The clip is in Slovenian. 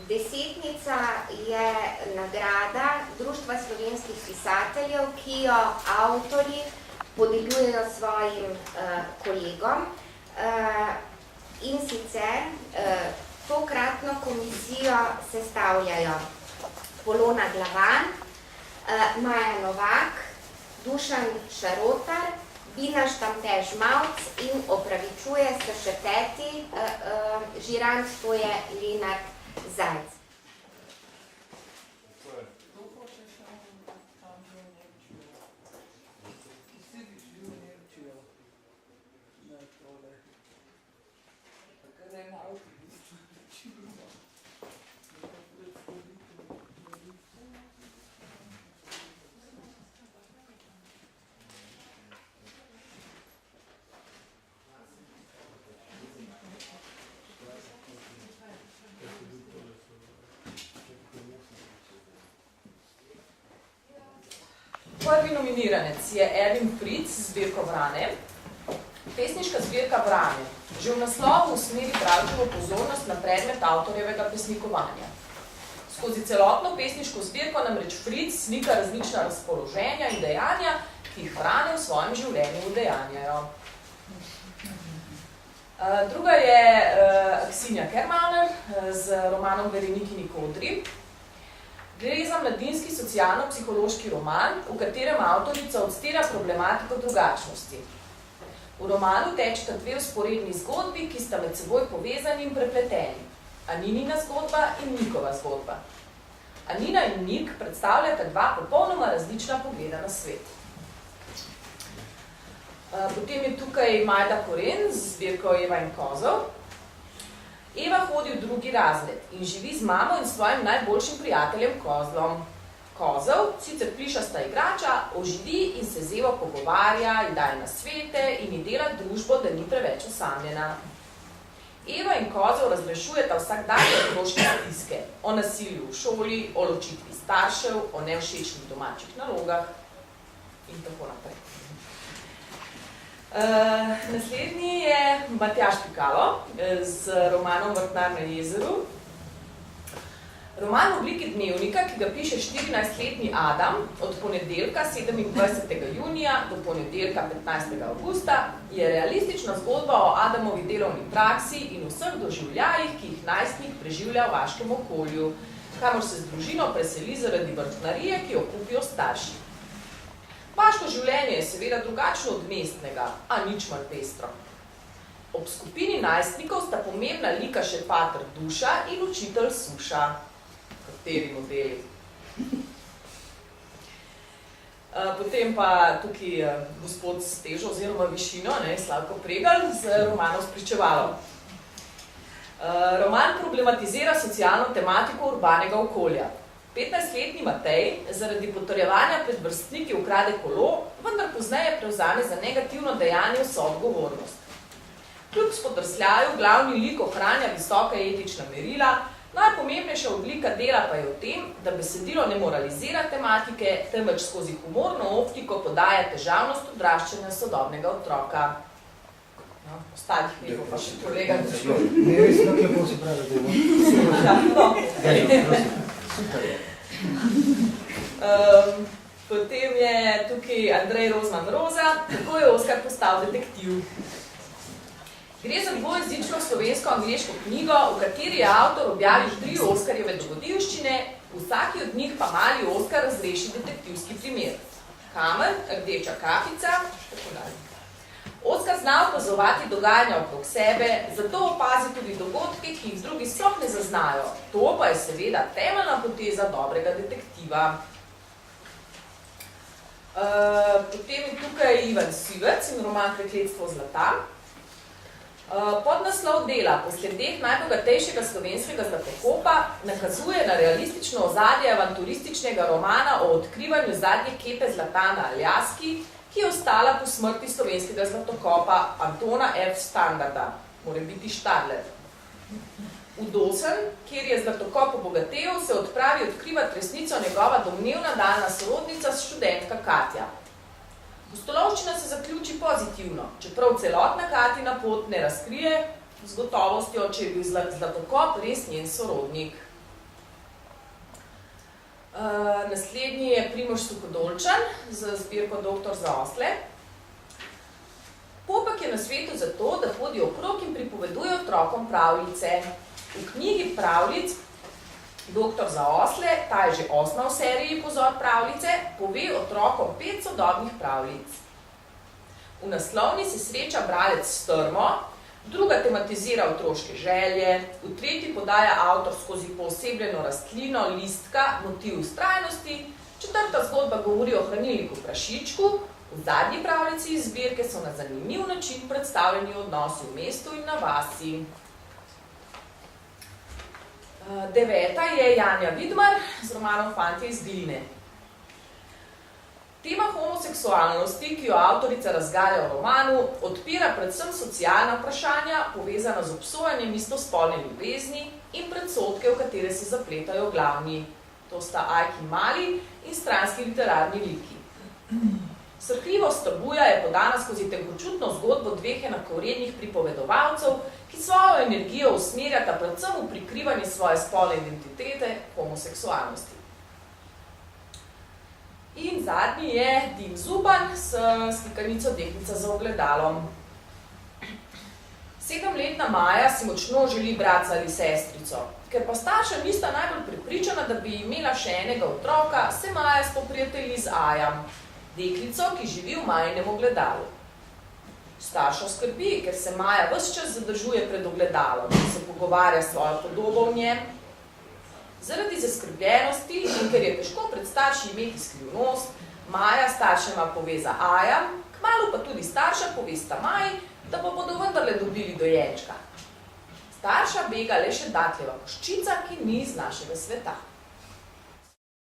Desetnica je nagrada Društva slovenskih pisateljev, ki jo avtorji podeljujejo svojim kolegom. In sicer tokratno komisijo sestavljajo Polona Glavan, Maja Novak, Dušan Šarotar, Bina Štamtež-Mavc in opravičuje se še peti žirant, to je Lenart Zajc. Prvi nominiranec je Erwin Fritz z zbirko Vrane. Pesniška zbirka Vrane že v naslovu usmeri bralčevo pozornost na predmet avtorjevega pesnikovanja. Skozi celotno pesniško zbirko namreč Fritz slika različna razpoloženja in dejanja, ki jih Vrane v svojem življenju udejanjajo. Druga je Aksinja Kermaner z romanom Berenikini kodri. Gre za mladinski socialno-psihološki roman, v katerem avtorica odstira problematiko drugačnosti. V romanu tečeta dve vzporedni zgodbi, ki sta med seboj povezani in prepleteni. Aninina zgodba in Nikova zgodba. Anina in Nik predstavljata dva popolnoma različna pogleda na svet. Potem je tukaj Majda Koren z zbirko Eva in kozel. Eva hodi v drugi razred in živi z mamo in svojim najboljšim prijateljem Kozlom. Kozel, sicer plišasta igrača, oživi in se z Evo pogovarja, ji daje nasvete in ji dela družbo, da ni preveč osamljena. Eva in Kozel razrešujeta vsakdanje otroške stiske, o nasilju v šoli, o ločitvi staršev, o nevšečnih domačih nalogah in tako naprej. Naslednji je Matjaž Pikalo z romanom Vrtnar na jezeru. Roman v obliki dnevnika, ki ga piše 14-letni Adam od ponedeljka 27. junija do ponedeljka 15. avgusta, je realistična zgodba o Adamovi delovni praksi in vseh doživljajih, ki jih najstnik preživlja v vaškem okolju, kamor se z družino preseli zaradi vrtnarije, ki jo kupijo starši. Vaško življenje je seveda drugačno od mestnega, a nič manj pestro. Ob skupini najstnikov sta pomembna lika še pater Duša in učitelj Suša. Kateri modeli? Potem pa tukaj gospod s težo oziroma višino, Slavko Pregelj z romanom Spričevalo. Roman problematizira socialno tematiko urbanega okolja. 15-letni Matej zaradi potrjevanja pred vrstniki ukrade kolo, vendar pozneje prevzame za negativno dejanje vso odgovornost. Kljub spodrsljaju glavni lik ohranja visoka etična merila, najpomembnejša oblika dela pa je v tem, da besedilo ne moralizira tematike, temveč skozi humorno optiko podaja težavnost odraščanja sodobnega otroka. No, ostalih nekaj pa še kolega došlo. Ne, res tako lepo se pravi. Potem je tukaj Andrej Rozman Roza, kako je Oskar postal detektiv. Gre za dvojezično slovensko-angleško knjigo, v kateri je avtor objavil 3 Oskarjeve dogodivščine, vsaki od njih pa mali Oskar razreši detektivski primer. Kamen, rdeča kapica, tako dalje. Oskar zna opazovati dogajanja okrog sebe, zato opazi tudi dogodke, ki jih drugi sploh ne zaznajo. To pa je seveda temeljna poteza dobrega detektiva. Potem je tukaj Ivan Sivec in roman Prekletstvo zlata. Podnaslov dela po sledeh najbogatejšega slovenskega zlatokopa nakazuje na realistično ozadje avanturističnega romana o odkrivanju zadnje kepe zlata na Aljaski, ki je ostala po smrti slovenskega zlatokopa Antona F. Standarda, mora biti Štadler. V Dosen, kjer je zlatokop obogatel, se odpravi odkrivati resnico njegova domnevna daljna sorodnica študentka Katja. Pustolovščina se zaključi pozitivno, čeprav celotna Katina pot ne razkrije z gotovostjo, če je bil zlatokop res njen sorodnik. Naslednji je Primož Suhodolčan z zbirko Doktor za osle. Popek je na svetu zato, da hodi okrog in pripoveduje otrokom pravljice. V knjigi pravljic Doktor za osle, ta je že 8. v seriji Pozor pravljice, pove otrokom 5 sodobnih pravljic. V naslovni se sreča bralec s trmo, druga tematizira otroške želje, v tretji podaja avtor skozi poosebljeno rastlino, listka, motiv vztrajnosti, četrta zgodba govori o hranilniku prašičku, v zadnji pravljici iz zbirke so na zanimiv način predstavljeni odnosi v mestu in na vasi. 9. je Janja Vidmar z romanom Fantje iz gline. Tema homoseksualnosti, ki jo avtorica razgalja v romanu, odpira predvsem socialna vprašanja, povezana z obsojanjem istospolne ljubezni in predsodke, v katere se zapletajo glavni. To sta Ajki Mali in stranski literarni liki. Srhljivost tabuja je podana skozi tenkočutno zgodbo dveh enakovrednih pripovedovalcev, ki svojo energijo usmerjata predvsem v prikrivanje svoje spolne identitete, homoseksualnosti. In zadnji je Dim Zupan s slikanico Deklica za ogledalom. 7-letna Maja si močno želi bratca ali sestrico. Ker pa starša nista najbolj prepričana, da bi imela še enega otroka, se Maja spoprijatelji z Ajam, deklico, ki živi v Majinem ogledalu. Starša skrbi, ker se Maja ves čas zadržuje pred ogledalom in se pogovarja s svojo podobo v njem. Zaradi zaskrbljenosti in ker je težko pred starši imeti skrivnost, Maja staršema pove za Aja, kmalu pa tudi starša povesta Maji, da pa bodo vendarle dobili dojenčka. Starša bega le še Datljeva koščica, ki ni iz našega sveta.